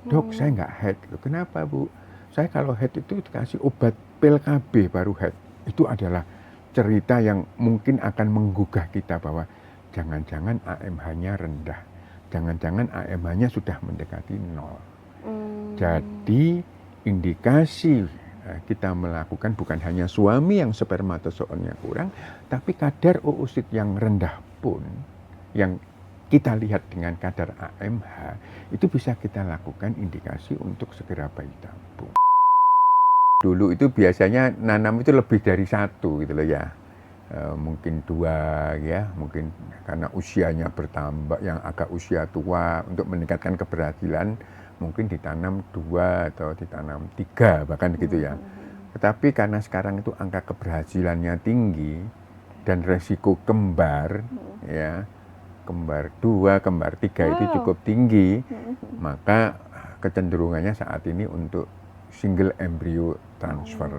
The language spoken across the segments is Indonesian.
Dok, saya nggak head. Kenapa, Bu? Saya kalau head itu dikasih obat pil KB baru head. Itu adalah cerita yang mungkin akan menggugah kita bahwa jangan-jangan AMH-nya rendah. Jangan-jangan AMH-nya sudah mendekati 0. Jadi indikasi kita melakukan bukan hanya suami yang spermatozoonnya kurang, tapi kadar oosit yang rendah pun, yang kita lihat dengan kadar AMH, itu bisa kita lakukan indikasi untuk segera bayi tabung. Dulu itu biasanya nanam itu lebih dari 1 gitu loh ya. Mungkin 2 ya, mungkin karena usianya bertambah, yang agak usia tua untuk meningkatkan keberhasilan mungkin ditanam 2 atau ditanam 3 bahkan gitu ya. Tetapi karena sekarang itu angka keberhasilannya tinggi dan resiko kembar ya, kembar 2, kembar 3 itu cukup tinggi, maka kecenderungannya saat ini untuk single embryo transfer.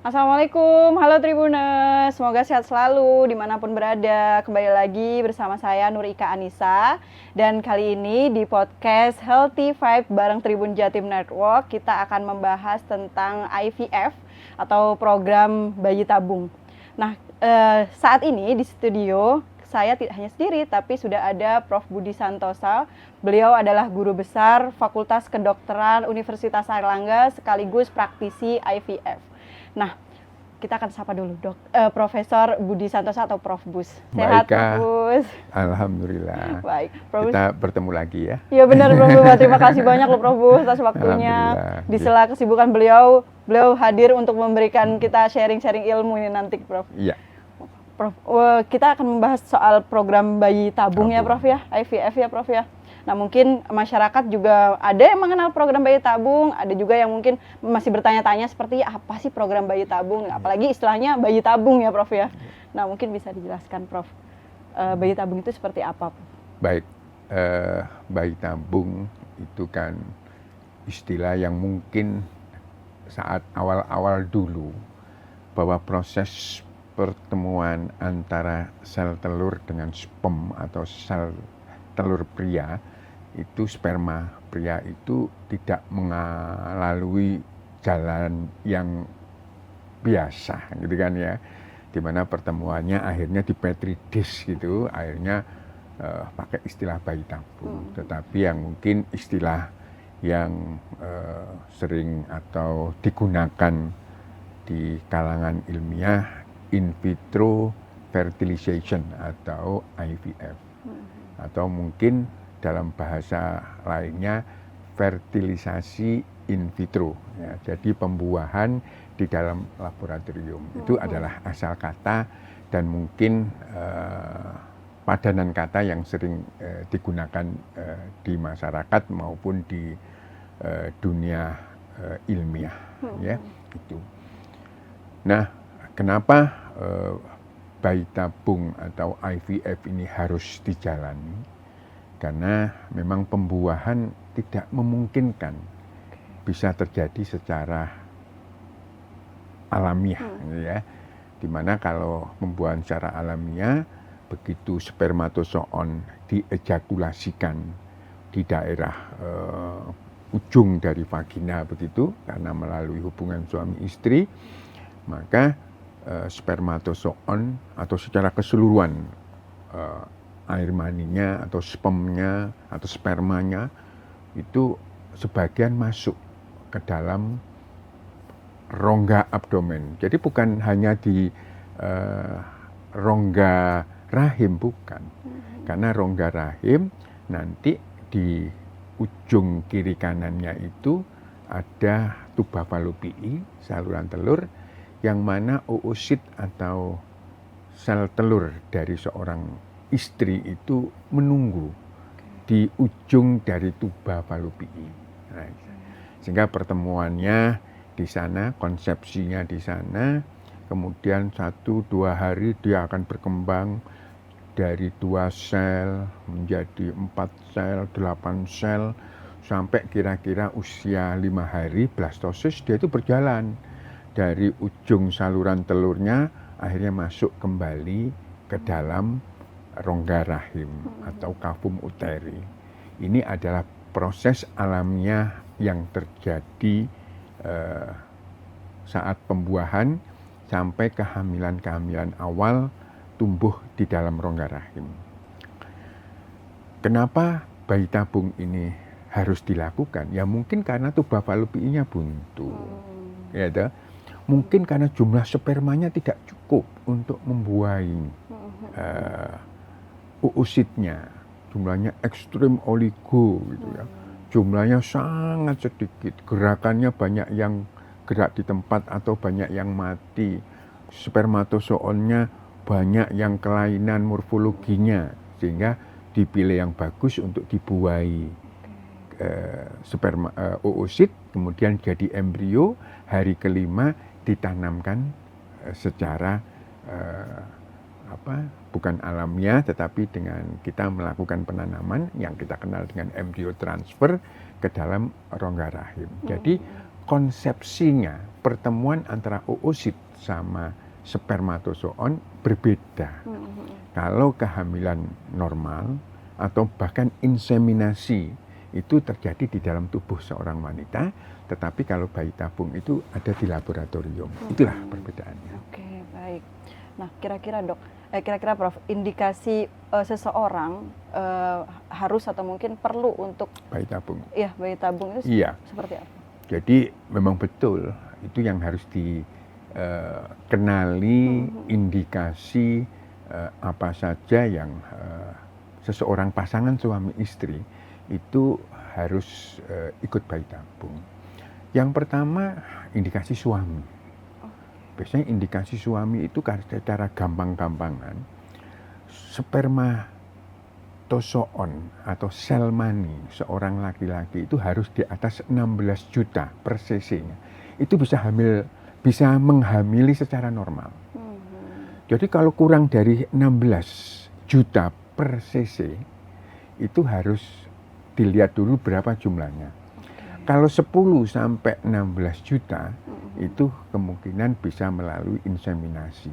Assalamualaikum, halo Tribuners, semoga sehat selalu dimanapun berada. Kembali lagi bersama saya Nur Ika Anissa. Dan kali ini di podcast Healthy Vibe bareng Tribun Jatim Network, kita akan membahas tentang IVF atau program bayi tabung. Nah, saat ini di studio saya tidak hanya sendiri, tapi sudah ada Prof. Budi Santosa. Beliau adalah guru besar Fakultas Kedokteran Universitas Airlangga sekaligus praktisi IVF. Nah, kita akan sapa dulu Profesor Budi Santosa atau Prof. Bus. Sehat, Prof. Bus? Alhamdulillah. Baik, Prof. Kita bertemu lagi ya. Iya benar, Prof. Bus. Terima kasih banyak loh, Prof. Bus, atas waktunya. Di sela kesibukan beliau hadir untuk memberikan kita sharing-sharing ilmu ini nanti, Prof. Iya. Prof, kita akan membahas soal program bayi tabung ya, Prof ya, IVF ya, Prof ya. Nah, mungkin masyarakat juga ada yang mengenal program bayi tabung, ada juga yang mungkin masih bertanya-tanya seperti apa sih program bayi tabung, apalagi istilahnya bayi tabung ya, Prof ya. Nah, mungkin bisa dijelaskan, Prof, bayi tabung itu seperti apa, Prof? Baik, bayi tabung itu kan istilah yang mungkin saat awal-awal dulu bahwa proses pertemuan antara sel telur dengan sperm atau sel telur pria itu, sperma pria itu tidak melalui jalan yang biasa gitu kan ya, dimana pertemuannya akhirnya di petri dish gitu, akhirnya pakai istilah bayi tabung. Tetapi yang mungkin istilah yang sering atau digunakan di kalangan ilmiah, in vitro fertilization atau IVF, atau mungkin dalam bahasa lainnya fertilisasi in vitro ya. Jadi pembuahan di dalam laboratorium itu adalah asal kata dan mungkin padanan kata yang sering digunakan di masyarakat maupun di dunia ilmiah ya itu. Nah, kenapa bayi tabung atau IVF ini harus dijalani? Karena memang pembuahan tidak memungkinkan bisa terjadi secara alamiah ya. Dimana kalau pembuahan secara alamiah, begitu spermatozoon diejakulasikan di daerah ujung dari vagina begitu, karena melalui hubungan suami istri, maka spermatozoon atau secara keseluruhan air maninya atau spermnya atau spermanya itu sebagian masuk ke dalam rongga abdomen. Jadi bukan hanya di rongga rahim, bukan. Karena rongga rahim nanti di ujung kiri kanannya itu ada tuba fallopiae, saluran telur, yang mana oosit atau sel telur dari seorang istri itu menunggu di ujung dari tuba fallopiae. Nah, sehingga pertemuannya di sana, konsepsinya di sana, kemudian 1-2 hari dia akan berkembang dari 2 sel menjadi 4 sel, 8 sel, sampai kira-kira usia 5 hari blastosis, dia itu berjalan dari ujung saluran telurnya akhirnya masuk kembali ke dalam rongga rahim atau kavum uteri. Ini adalah proses alamiah yang terjadi saat pembuahan sampai kehamilan-kehamilan awal tumbuh di dalam rongga rahim. Kenapa bayi tabung ini harus dilakukan? Ya mungkin karena tuba fallopinya buntu. Ya, mungkin karena jumlah spermanya tidak cukup untuk membuahi oositnya. Jumlahnya ekstrim oligo gitu ya. Jumlahnya sangat sedikit, gerakannya banyak yang gerak di tempat atau banyak yang mati. Spermatozoonnya banyak yang kelainan morfologinya, sehingga dipilih yang bagus untuk dibuahi oosit, kemudian jadi embrio, hari kelima ditanamkan secara bukan alamiah, tetapi dengan kita melakukan penanaman yang kita kenal dengan embryo transfer ke dalam rongga rahim. Jadi konsepsinya pertemuan antara oosit sama spermatozoon berbeda. Kalau kehamilan normal atau bahkan inseminasi itu terjadi di dalam tubuh seorang wanita, tetapi kalau bayi tabung itu ada di laboratorium. Itulah perbedaannya. Oke, baik. Nah, kira-kira Prof, indikasi seseorang harus atau mungkin perlu untuk bayi tabung. Iya, bayi tabung itu seperti apa? Jadi memang betul itu yang harus dikenali, indikasi apa saja yang seseorang pasangan suami istri itu harus ikut bayi tabung. Yang pertama indikasi suami. Biasanya indikasi suami itu secara gampang-gampangan spermatozoon atau sel mani seorang laki-laki itu harus di atas 16 juta per cc-nya. Itu bisa menghamili secara normal. Jadi kalau kurang dari 16 juta per cc itu harus dilihat dulu berapa jumlahnya. Kalau 10 sampai 16 juta itu kemungkinan bisa melalui inseminasi.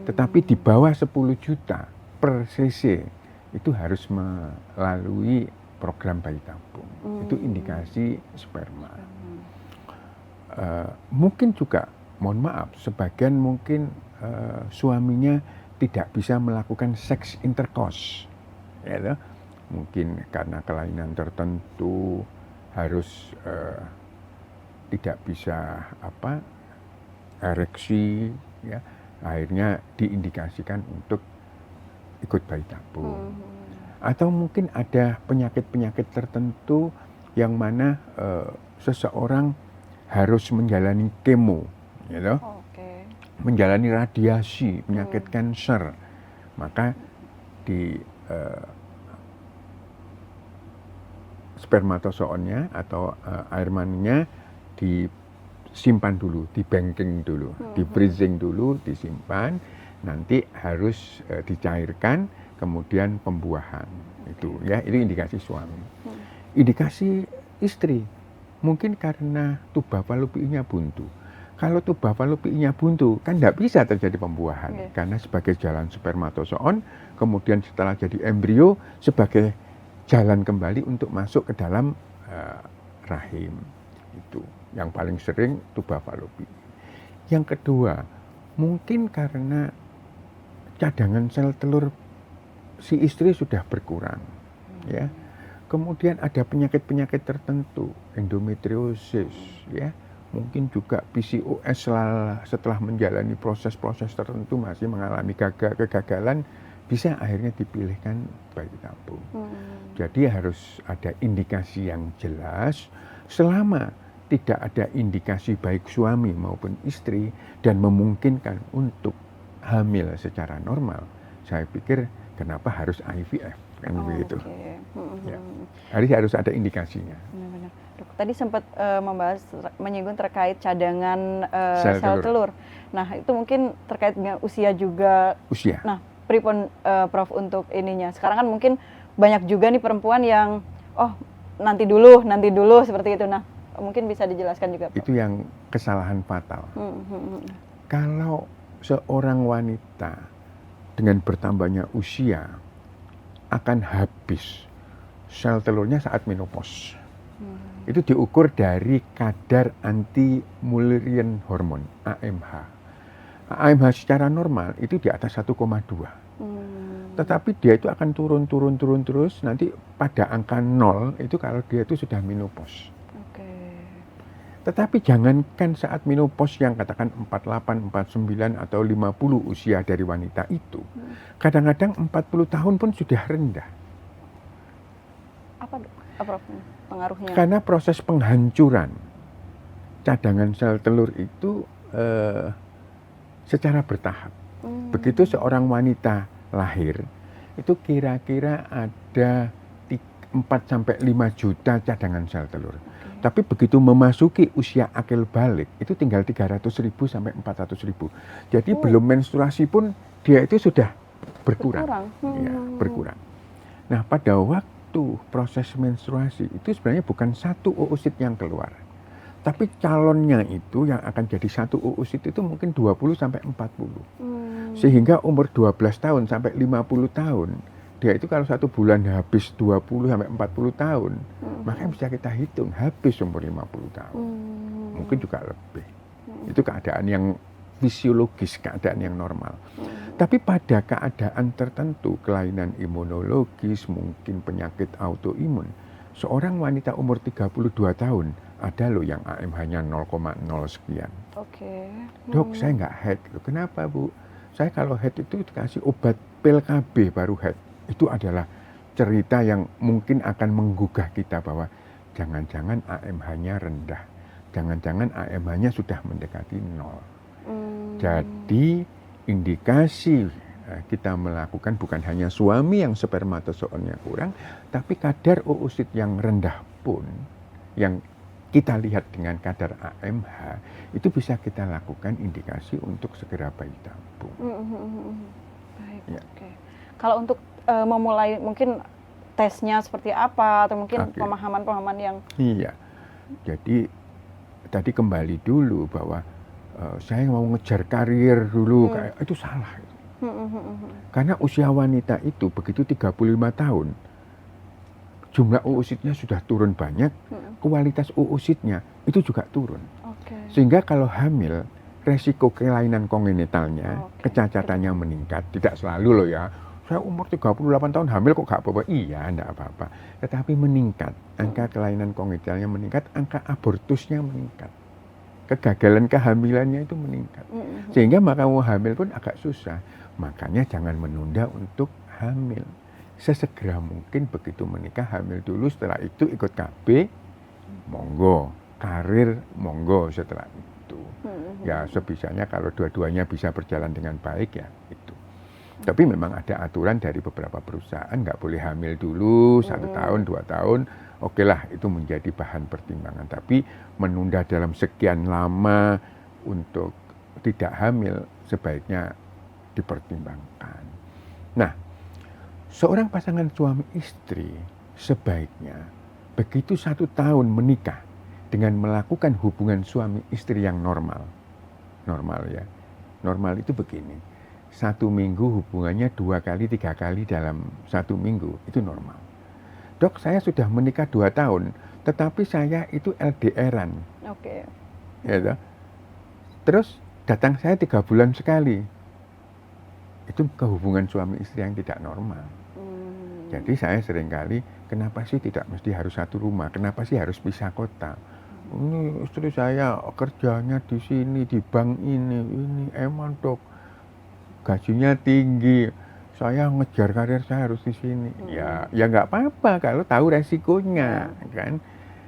Tetapi di bawah 10 juta per cc itu harus melalui program bayi tabung. Itu indikasi sperma. Mungkin juga, mohon maaf, sebagian mungkin suaminya tidak bisa melakukan seks intercourse. Ya, mungkin karena kelainan tertentu harus tidak bisa ereksi, ya, akhirnya diindikasikan untuk ikut bayi tabung. Atau mungkin ada penyakit-penyakit tertentu yang mana seseorang harus menjalani kemo, gitu, menjalani radiasi, penyakit kanker, maka di spermatozoonnya atau air maninya disimpan dulu, di banking dulu, di freezing dulu, disimpan, nanti harus dicairkan, kemudian pembuahan. Itu ya, itu indikasi suami. Indikasi istri, mungkin karena tuba fallopinya buntu. Kalau tuba fallopinya buntu, kan tidak bisa terjadi pembuahan, karena sebagai jalan spermatozoon, kemudian setelah jadi embrio sebagai jalan kembali untuk masuk ke dalam rahim. Itu yang paling sering tuba fallopi. Yang kedua, mungkin karena cadangan sel telur si istri sudah berkurang, ya. Kemudian ada penyakit-penyakit tertentu, endometriosis, ya. Mungkin juga PCOS setelah menjalani proses-proses tertentu masih mengalami kegagalan, bisa akhirnya dipilihkan bayi tabung. Jadi harus ada indikasi yang jelas. Selama tidak ada indikasi baik suami maupun istri dan memungkinkan untuk hamil secara normal, saya pikir kenapa harus IVF, kan begitu. Ya. Harus ada indikasinya. Benar-benar. Dok, tadi sempat menyinggung terkait cadangan sel telur. Nah, itu mungkin terkait dengan usia juga. Usia. Nah, pripun Prof untuk ininya. Sekarang kan mungkin banyak juga nih perempuan yang nanti dulu seperti itu. Nah, mungkin bisa dijelaskan juga, Pak. Itu yang kesalahan fatal. Kalau seorang wanita dengan bertambahnya usia akan habis sel telurnya saat menopause. Itu diukur dari kadar anti Mullerian hormone (AMH). AMH secara normal itu di atas 1,2. Tetapi dia itu akan turun terus, nanti pada angka 0 itu kalau dia itu sudah menopause. Tetapi jangankan saat menopause yang katakan 48, 49 atau 50 usia dari wanita itu, kadang-kadang 40 tahun pun sudah rendah. Apa pengaruhnya? Karena proses penghancuran cadangan sel telur itu secara bertahap. Begitu seorang wanita lahir, itu kira-kira ada 4-5 juta cadangan sel telur. Tapi begitu memasuki usia akil balik, itu tinggal 300.000 sampai 400.000. Jadi belum menstruasi pun dia itu sudah berkurang. Ya, berkurang. Nah, pada waktu proses menstruasi itu sebenarnya bukan satu oosit yang keluar. Tapi calonnya itu yang akan jadi satu oosit itu mungkin 20 sampai 40. Sehingga umur 12 tahun sampai 50 tahun, dia itu kalau 1 bulan habis 20 sampai 40 tahun, maka bisa kita hitung habis umur 50 tahun. Mungkin juga lebih. Itu keadaan yang fisiologis, keadaan yang normal. Tapi pada keadaan tertentu, kelainan imunologis, mungkin penyakit autoimun, seorang wanita umur 32 tahun, ada loh yang AMH-nya 0,0 sekian. Dok, saya nggak head. Kenapa, Bu? Saya kalau head itu dikasih obat pil KB baru head. Itu adalah cerita yang mungkin akan menggugah kita bahwa jangan-jangan AMH-nya rendah. Jangan-jangan AMH-nya sudah mendekati 0. Jadi indikasi kita melakukan bukan hanya suami yang spermatozoonnya kurang, tapi kadar oosit yang rendah pun, yang kita lihat dengan kadar AMH, itu bisa kita lakukan indikasi untuk segera bayi tabung. Baik, ya. Kalau untuk memulai mungkin tesnya seperti apa, atau mungkin pemahaman-pemahaman yang... Iya, jadi tadi kembali dulu bahwa saya mau ngejar karir dulu, itu salah. Karena usia wanita itu begitu 35 tahun, jumlah oositnya sudah turun banyak, kualitas oositnya itu juga turun. Sehingga kalau hamil, resiko kelainan kongenitalnya, kecacatannya meningkat, tidak selalu loh ya. Saya umur 38 tahun hamil kok gak apa-apa? Iya, enggak apa-apa. Tetapi meningkat, angka kelainan kongenitalnya meningkat, angka abortusnya meningkat. Kegagalan kehamilannya itu meningkat. Sehingga maka mau hamil pun agak susah. Makanya jangan menunda untuk hamil. Sesegera mungkin begitu menikah, hamil dulu, setelah itu ikut KB, monggo. Karir, monggo setelah itu. Ya sebisanya kalau dua-duanya bisa berjalan dengan baik ya itu. Tapi memang ada aturan dari beberapa perusahaan, nggak boleh hamil dulu 1 tahun, 2 tahun, oke lah itu menjadi bahan pertimbangan. Tapi menunda dalam sekian lama untuk tidak hamil sebaiknya dipertimbangkan. Nah, seorang pasangan suami istri sebaiknya begitu 1 tahun menikah dengan melakukan hubungan suami istri yang normal. Normal ya, normal itu begini. 1 minggu hubungannya 2 kali, 3 kali dalam 1 minggu, itu normal. Dok, saya sudah menikah 2 tahun, tetapi saya itu LDR-an. Ya, terus datang saya 3 bulan sekali. Itu kehubungan suami istri yang tidak normal. Jadi saya seringkali, kenapa sih tidak mesti harus satu rumah? Kenapa sih harus pisah kota? Ini istri saya kerjanya di sini, di bank ini emang dok. Gajinya tinggi, saya ngejar karir saya harus di sini. Ya nggak apa-apa kalau tahu resikonya, kan.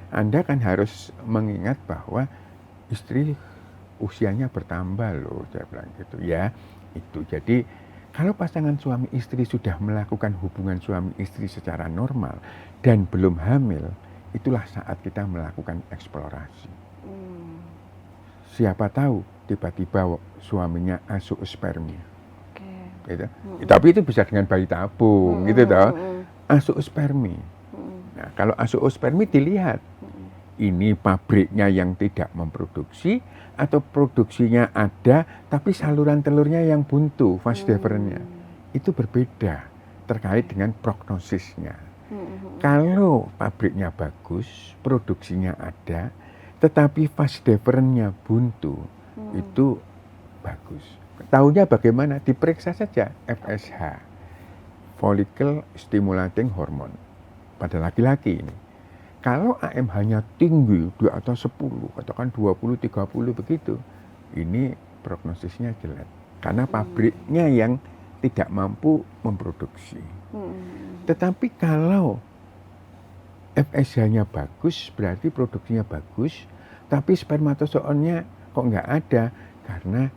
Anda kan harus mengingat bahwa istri usianya bertambah loh, saya bilang gitu ya. Itu jadi kalau pasangan suami istri sudah melakukan hubungan suami istri secara normal dan belum hamil, itulah saat kita melakukan eksplorasi. Siapa tahu tiba-tiba suaminya azoospermia. Gitu. Tapi itu bisa dengan bayi tabung, gitu toh. Azoospermi. Nah, kalau azoospermi dilihat, ini pabriknya yang tidak memproduksi atau produksinya ada tapi saluran telurnya yang buntu, vas deferensnya. Itu berbeda terkait dengan prognosisnya. Kalau pabriknya bagus, produksinya ada, tetapi vas deferensnya buntu, itu bagus. Tahunya bagaimana? Diperiksa saja FSH, follicle stimulating hormone, pada laki-laki ini. Kalau AMH-nya tinggi di atas 10, katakan 20, 30 begitu, ini prognosisnya jelek. Karena pabriknya yang tidak mampu memproduksi. Tetapi kalau FSH-nya bagus, berarti produksinya bagus, tapi spermatozoonnya kok nggak ada, karena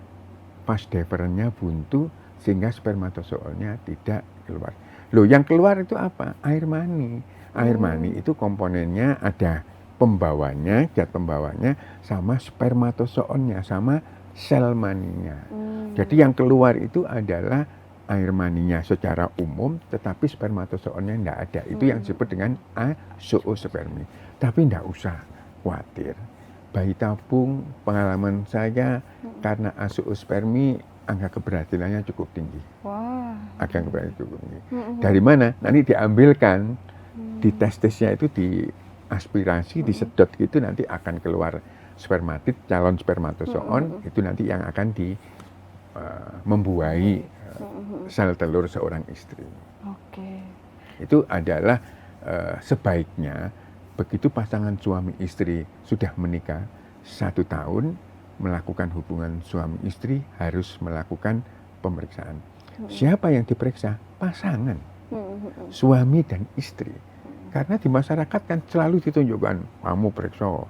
vas deferensnya buntu, sehingga spermatozoonnya tidak keluar. Loh, yang keluar itu apa? Air mani. Air mani itu komponennya ada pembawanya, zat pembawanya, sama spermatozoonnya, sama sel maninya. Jadi yang keluar itu adalah air maninya secara umum, tetapi spermatozoonnya tidak ada. Itu yang disebut dengan azoospermi. Tapi tidak usah khawatir. Bayi tabung, pengalaman saya, karena azoospermi, angka keberhasilannya cukup tinggi. Wah. Angka keberhasilannya cukup tinggi. Dari mana? Nanti diambilkan. Di testisnya itu diaspirasi, disedot gitu, nanti akan keluar spermatid, calon spermatozoon, itu nanti yang akan membuahi sel telur seorang istri. Oke. Itu adalah sebaiknya begitu pasangan suami istri sudah menikah 1 tahun, melakukan hubungan suami istri harus melakukan pemeriksaan. Siapa yang diperiksa? Pasangan, suami dan istri. Karena di masyarakat kan selalu ditunjukkan, kamu periksa.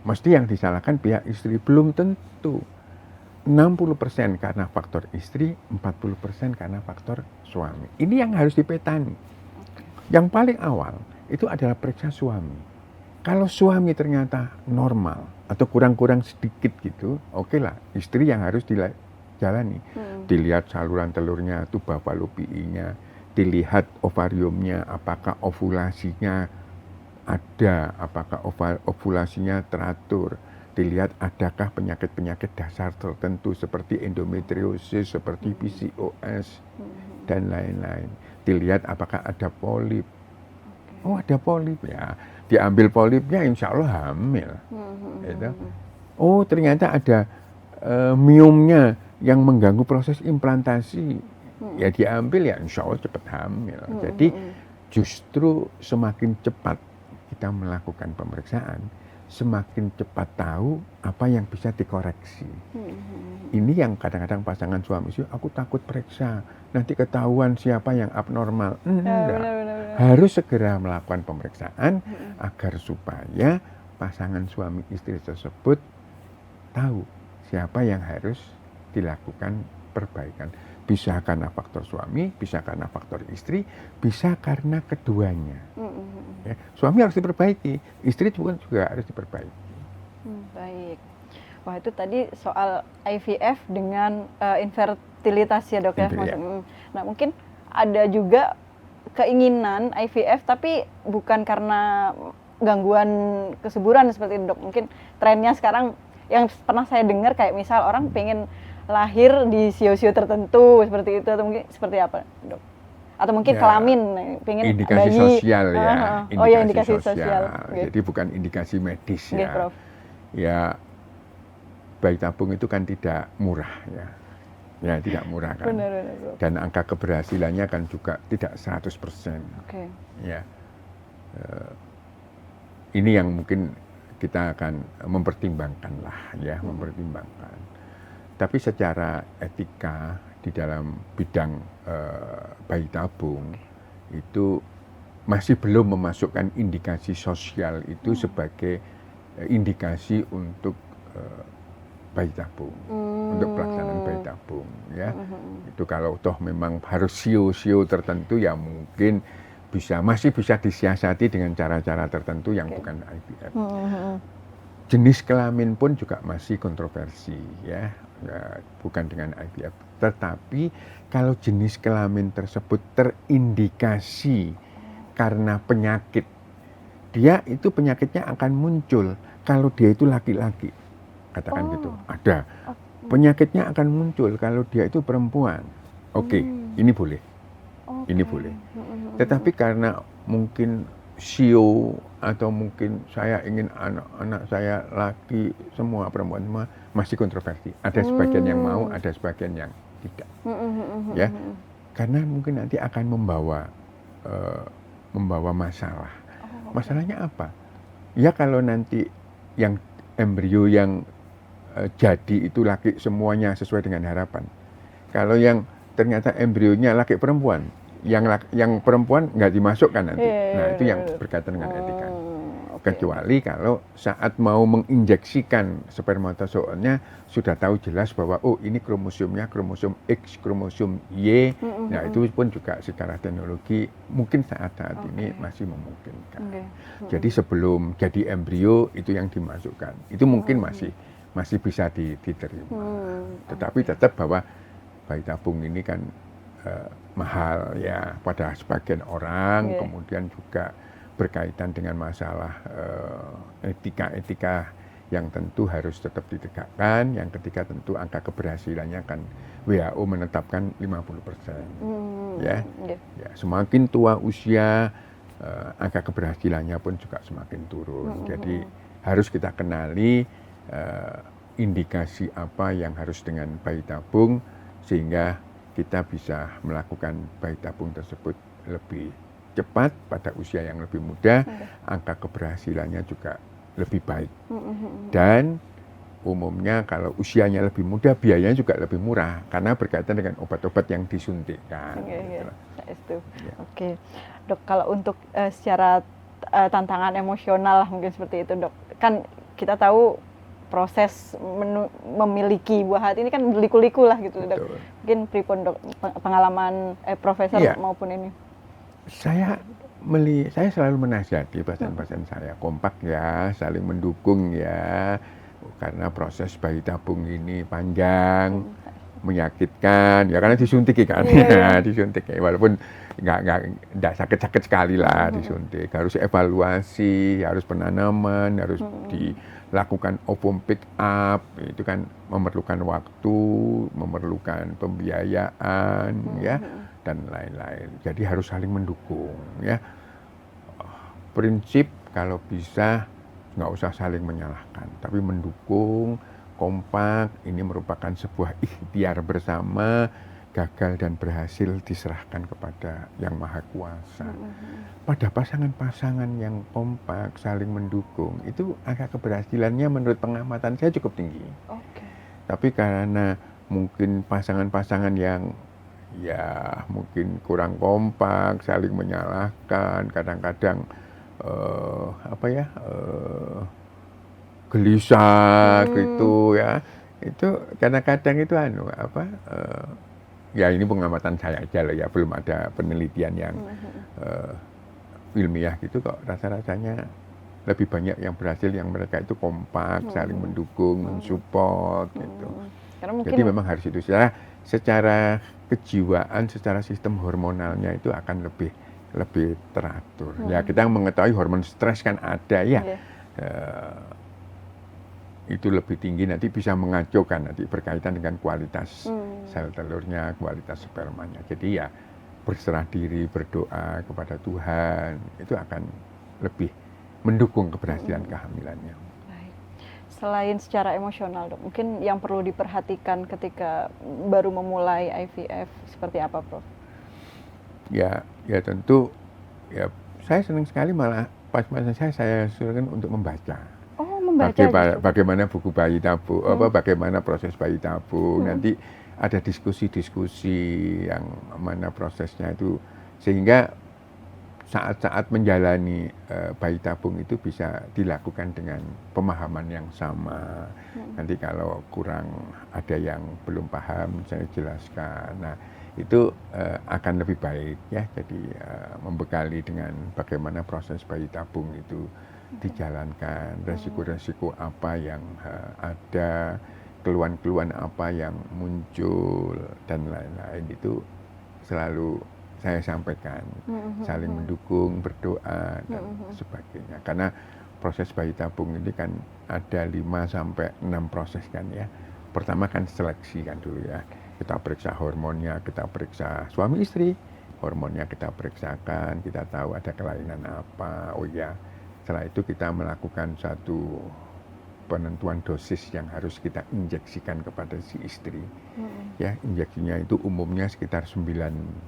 Mesti yang disalahkan pihak istri, belum tentu. 60% karena faktor istri, 40% karena faktor suami. Ini yang harus dipetani. Yang paling awal itu adalah periksa suami. Kalau suami ternyata normal atau kurang-kurang sedikit gitu, oke lah, istri yang harus dijalani. Dilihat saluran telurnya, tuba fallopinya, dilihat ovariumnya, apakah ovulasinya ada, apakah ovulasinya teratur, dilihat adakah penyakit-penyakit dasar tertentu seperti endometriosis, seperti PCOS, dan lain-lain. Dilihat apakah ada polip. Oh, ada polip, ya diambil polipnya, insya Allah hamil. Gitu. Oh, ternyata ada miomnya yang mengganggu proses implantasi, ya diambil, ya insya Allah cepat hamil. Jadi justru semakin cepat kita melakukan pemeriksaan, semakin cepat tahu apa yang bisa dikoreksi. Ini yang kadang-kadang pasangan suami istri, aku takut periksa, nanti ketahuan siapa yang abnormal. Enggak. Harus segera melakukan pemeriksaan agar supaya pasangan suami istri tersebut tahu siapa yang harus dilakukan perbaikan. Bisa karena faktor suami, bisa karena faktor istri, bisa karena keduanya. Ya, suami harus diperbaiki, istri juga harus diperbaiki. Baik. Wah, itu tadi soal IVF dengan infertilitas ya, Dok, ya. Nah, mungkin ada juga keinginan IVF tapi bukan karena gangguan kesuburan seperti itu, Dok. Mungkin trennya sekarang yang pernah saya dengar kayak misal orang pengen lahir di sio-sio tertentu seperti itu, atau mungkin seperti apa, Dok? Atau mungkin ya, kelamin, pengen indikasi bayi. Sosial ya. Indikasi sosial. Jadi bukan indikasi medis ya. Prof. Ya, bayi tabung itu kan tidak murah ya. Ya, tidak murah kan. Benar, dan angka keberhasilannya kan juga tidak 100%. Oke. Ya. Ini yang mungkin kita akan mempertimbangkan lah ya, mempertimbangkan. Tapi secara etika di dalam bidang bayi tabung itu masih belum memasukkan indikasi sosial itu sebagai indikasi untuk bayi tabung, untuk pelaksanaan bayi tabung ya. Itu kalau toh memang harus sio-sio tertentu ya mungkin masih bisa disiasati dengan cara-cara tertentu yang bukan IVF. Jenis kelamin pun juga masih kontroversi ya, bukan dengan IVF. Tetapi kalau jenis kelamin tersebut terindikasi karena penyakit dia itu penyakitnya akan muncul kalau dia itu laki-laki, katakan gitu. Ada penyakitnya akan muncul kalau dia itu perempuan. Oke, ini boleh, ini boleh. Tetapi karena mungkin sio atau mungkin saya ingin anak-anak saya laki semua, perempuan semua, masih kontroversi. Ada sebagian yang mau, ada sebagian yang tidak. Ya, karena mungkin nanti akan membawa masalah. Masalahnya apa? Ya kalau nanti yang embrio yang jadi itu laki semuanya sesuai dengan harapan. Kalau yang ternyata embrionya laki perempuan, yang perempuan nggak dimasukkan nanti. Nah itu yang berkaitan dengan etika. Kecuali kalau saat mau menginjeksikan spermatozoonnya sudah tahu jelas bahwa oh ini kromosomnya kromosom X, kromosom Y. Nah itu pun juga secara teknologi mungkin saat-saat ini masih memungkinkan. Jadi sebelum jadi embrio itu yang dimasukkan. Itu mungkin masih bisa diterima. Tetapi tetap bahwa bayi tabung ini kan mahal ya pada sebagian orang, kemudian juga berkaitan dengan masalah etika-etika yang tentu harus tetap ditegakkan. Yang ketiga tentu angka keberhasilannya kan WHO menetapkan 50%. Ya, semakin tua usia angka keberhasilannya pun juga semakin turun. Jadi harus kita kenali indikasi apa yang harus dengan bayi tabung sehingga kita bisa melakukan bayi tabung tersebut lebih cepat pada usia yang lebih muda, angka keberhasilannya juga lebih baik. Dan umumnya kalau usianya lebih muda, biayanya juga lebih murah karena berkaitan dengan obat-obat yang disuntikkan. Oke, Dok, kalau untuk secara tantangan emosional mungkin seperti itu, Dok. Kan kita tahu proses memiliki buah hati ini kan berliku-liku lah gitu, Dok. Mungkin pripun, Dok, pengalaman profesor maupun ini. Saya selalu menasihati pasien-pasien saya kompak ya, saling mendukung ya, karena proses bayi tabung ini panjang, menyakitkan ya karena disuntik kan, disuntik ya, walaupun nggak sakit-sakit sekali lah disuntik, harus evaluasi, harus penanaman, harus dilakukan ovum pick up, itu kan memerlukan waktu, memerlukan pembiayaan ya. Dan lain-lain. Jadi harus saling mendukung ya. Prinsip kalau bisa nggak usah saling menyalahkan, tapi mendukung, kompak. Ini merupakan sebuah ikhtiar bersama, gagal dan berhasil diserahkan kepada Yang Maha Kuasa. Pada pasangan-pasangan yang kompak, saling mendukung, itu angka keberhasilannya menurut pengamatan saya cukup tinggi. Tapi karena mungkin pasangan-pasangan yang ya mungkin kurang kompak, saling menyalahkan, kadang-kadang gelisah gitu ya, itu kadang-kadang itu ya ini pengamatan saya aja loh ya, belum ada penelitian yang ilmiah gitu kok, rasa-rasanya lebih banyak yang berhasil yang mereka itu kompak, saling mendukung, mensupport gitu. Jadi memang harus itu secara kejiwaan, secara sistem hormonalnya itu akan lebih teratur. Ya kita mengetahui hormon stres kan ada ya, itu lebih tinggi nanti bisa mengacaukan nanti berkaitan dengan kualitas sel telurnya, kualitas spermanya. Jadi ya berserah diri, berdoa kepada Tuhan itu akan lebih mendukung keberhasilan kehamilannya. Selain secara emosional, Dok, mungkin yang perlu diperhatikan ketika baru memulai IVF seperti apa, Prof? Ya tentu ya saya senang sekali malah pas-pasan saya suruhkan untuk membaca. Membaca. Bagaimana buku bayi tabung, bagaimana proses bayi tabung. Nanti ada diskusi-diskusi yang mana prosesnya itu sehingga saat-saat menjalani bayi tabung itu bisa dilakukan dengan pemahaman yang sama. Nanti kalau kurang ada yang belum paham saya jelaskan. Nah itu akan lebih baik ya. Jadi membekali dengan bagaimana proses bayi tabung itu dijalankan, resiko-resiko apa yang ada, keluhan-keluhan apa yang muncul dan lain-lain itu selalu saya sampaikan, saling mendukung, berdoa dan sebagainya. Karena proses bayi tabung ini kan ada 5 sampai 6 proses kan ya. Pertama kan seleksi kan dulu ya. Kita periksa hormonnya, kita periksa suami istri, hormonnya kita periksakan, kita tahu ada kelainan apa. Oh ya, setelah itu kita melakukan satu penentuan dosis yang harus kita injeksikan kepada si istri. Ya, injeksinya itu umumnya sekitar 9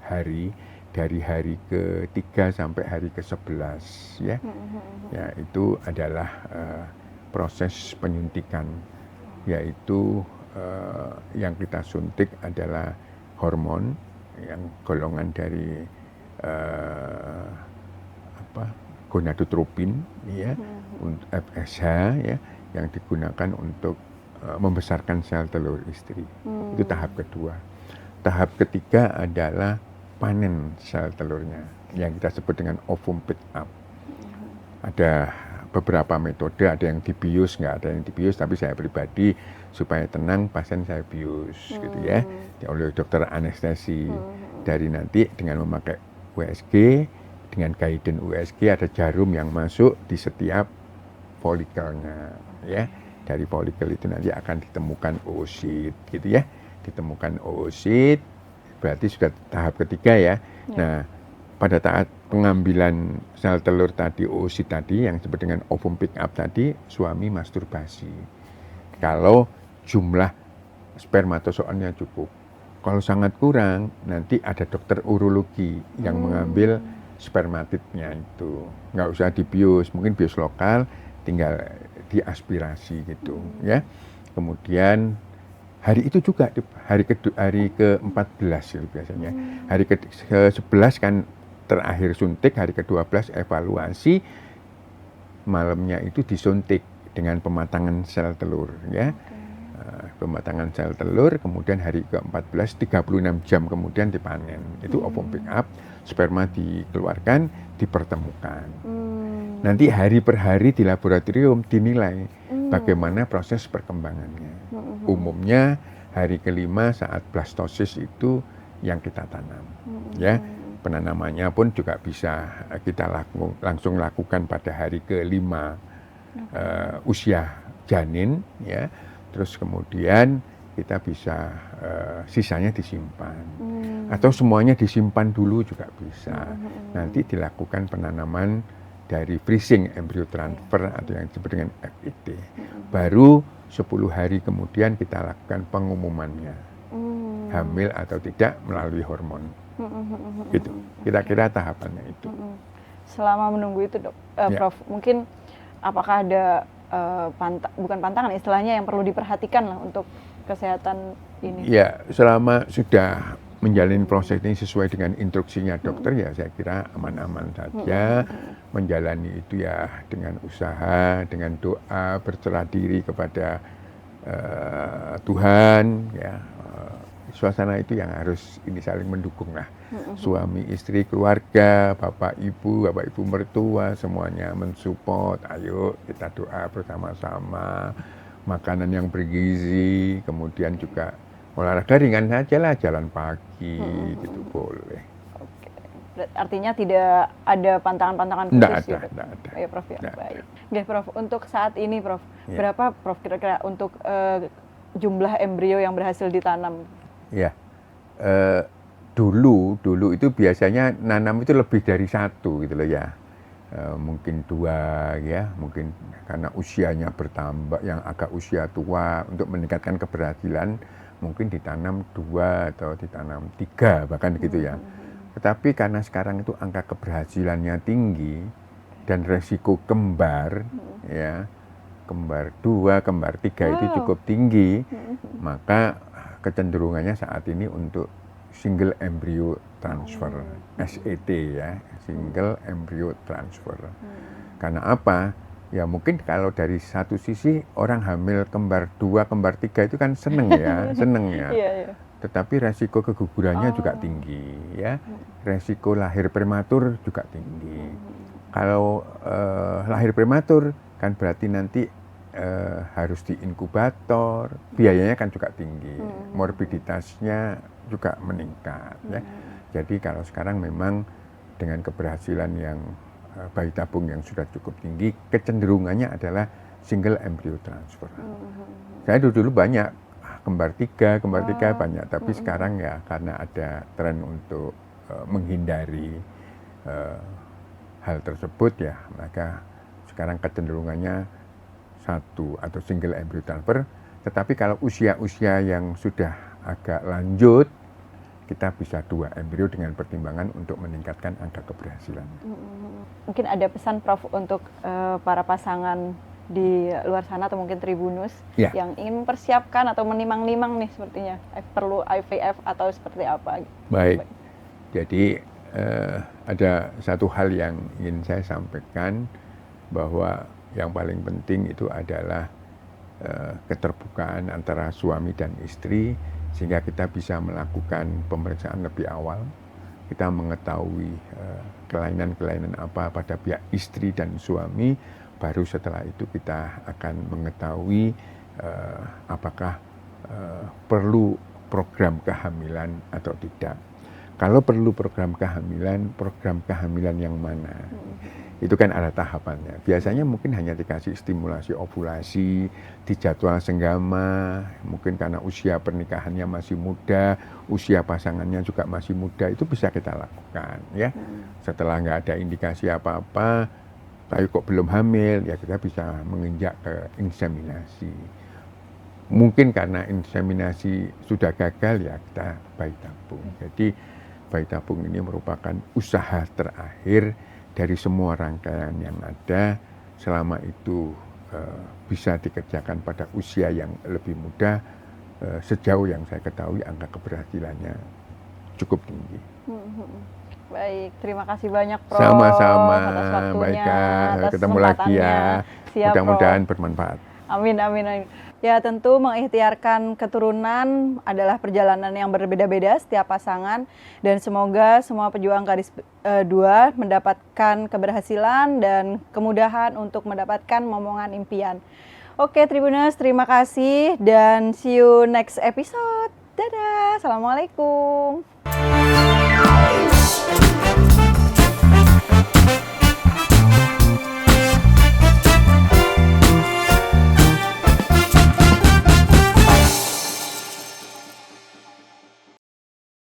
hari, dari hari ke-3 sampai hari ke-11 ya. Ya, itu adalah proses penyuntikan, yaitu yang kita suntik adalah hormon yang golongan dari gonadotropin ya, FSH ya, yang digunakan untuk membesarkan sel telur istri. Itu tahap kedua. Tahap ketiga adalah panen sel telurnya yang kita sebut dengan ovum pick up. Ada beberapa metode, ada yang dibius, nggak ada yang dibius, tapi saya pribadi supaya tenang pasien saya bius gitu ya, oleh dokter anestesi. Dari nanti dengan memakai USG, dengan guidance USG ada jarum yang masuk di setiap folikelnya ya. Dari folikel itu nanti akan ditemukan oosit gitu ya. Ditemukan oosit berarti sudah tahap ketiga ya. Nah, pada saat pengambilan sel telur tadi, oosit tadi yang disebut dengan ovum pick up tadi, suami masturbasi. Kalau jumlah spermatozoonnya cukup. Kalau sangat kurang, nanti ada dokter urologi yang mengambil spermatidnya itu. Nggak usah dibius, mungkin bius lokal, tinggal diaspirasi gitu ya. Kemudian hari itu juga hari ke-14 gitu biasanya. Hari ke-11 kan terakhir suntik, hari ke-12 evaluasi, malamnya itu disuntik dengan pematangan sel telur ya. Pematangan sel telur, kemudian hari ke-14 36 jam kemudian dipanen. Itu ovum pick up, sperma dikeluarkan, dipertemukan. Nanti hari per hari di laboratorium dinilai bagaimana proses perkembangannya. Umumnya hari ke-5 saat blastosis itu yang kita tanam. Ya, penanamannya pun juga bisa kita langsung lakukan pada hari ke-5 usia janin ya. Terus kemudian kita bisa sisanya disimpan atau semuanya disimpan dulu juga bisa. Nanti dilakukan penanaman dari freezing embryo transfer atau yang disebut dengan FIT. Baru 10 hari kemudian kita lakukan pengumumannya hamil atau tidak melalui hormon. Gitu. Kira-kira tahapannya itu. Selama menunggu itu dok, Prof, mungkin apakah ada bukan pantangan istilahnya yang perlu diperhatikan lah untuk kesehatan ini? Ya, selama sudah menjalani proses ini sesuai dengan instruksinya dokter ya saya kira aman-aman saja. Menjalani itu ya dengan usaha, dengan doa, berserah diri kepada Tuhan ya. Suasana itu yang harus ini saling mendukung lah. Suami, istri, keluarga, bapak ibu mertua semuanya mensupport. Ayo kita doa bersama-sama, makanan yang bergizi, kemudian juga olahraga ringan saja lah, jalan pagi gitu boleh. Oke. Artinya tidak ada pantangan-pantangan khusus gitu? Tidak ada. Ya Prof ya, baik. Oke Prof, untuk saat ini Prof, berapa Prof kira-kira untuk jumlah embrio yang berhasil ditanam? Ya, dulu itu biasanya nanam itu lebih dari 1 gitu loh ya. Mungkin 2 ya, mungkin karena usianya bertambah, yang agak usia tua untuk meningkatkan keberhasilan mungkin ditanam 2 atau ditanam 3 bahkan gitu ya. Tetapi karena sekarang itu angka keberhasilannya tinggi dan resiko kembar ya, kembar 2, kembar 3 itu cukup tinggi, maka kecenderungannya saat ini untuk single embryo transfer, SET ya, single embryo transfer. Karena apa? Ya mungkin kalau dari satu sisi orang hamil kembar 2, kembar 3 itu kan seneng ya, Tetapi resiko kegugurannya juga tinggi ya, resiko lahir prematur juga tinggi. Kalau lahir prematur kan berarti nanti harus diinkubator, biayanya kan juga tinggi, morbiditasnya juga meningkat ya. Jadi kalau sekarang memang dengan keberhasilan yang bayi tabung yang sudah cukup tinggi, kecenderungannya adalah single embryo transfer. Saya dulu banyak kembar tiga banyak, tapi sekarang ya karena ada tren untuk menghindari hal tersebut ya, maka sekarang kecenderungannya satu atau single embryo transfer. Tetapi kalau usia-usia yang sudah agak lanjut, kita bisa 2 embrio dengan pertimbangan untuk meningkatkan angka keberhasilan. Mungkin ada pesan Prof untuk para pasangan di luar sana atau mungkin Tribunus yang ingin mempersiapkan atau menimang-nimang nih sepertinya perlu IVF atau seperti apa? Baik. Jadi ada satu hal yang ingin saya sampaikan, bahwa yang paling penting itu adalah keterbukaan antara suami dan istri, sehingga kita bisa melakukan pemeriksaan lebih awal. Kita mengetahui kelainan-kelainan apa pada pihak istri dan suami, baru setelah itu kita akan mengetahui apakah perlu program kehamilan atau tidak. Kalau perlu program kehamilan yang mana? Itu kan ada tahapannya. Biasanya mungkin hanya dikasih stimulasi ovulasi, dijadwal senggama, mungkin karena usia pernikahannya masih muda, usia pasangannya juga masih muda, itu bisa kita lakukan ya. Setelah nggak ada indikasi apa-apa, tapi kok belum hamil, ya kita bisa menginjak ke inseminasi. Mungkin karena inseminasi sudah gagal, ya kita bayi tabung. Jadi bayi tabung ini merupakan usaha terakhir dari semua rangkaian yang ada. Selama itu bisa dikerjakan pada usia yang lebih muda, sejauh yang saya ketahui angka keberhasilannya cukup tinggi. Baik, terima kasih banyak Prof. Sama-sama, atas waktunya, baik Kak, atas ketemu lagi ya. Siap, Mudah-mudahan Prof. bermanfaat. Amin, amin, amin. Ya tentu mengikhtiarkan keturunan adalah perjalanan yang berbeda-beda setiap pasangan, dan semoga semua pejuang garis 2 mendapatkan keberhasilan dan kemudahan untuk mendapatkan momongan impian. Oke Tribuners, terima kasih dan see you next episode. Dadah, Assalamualaikum.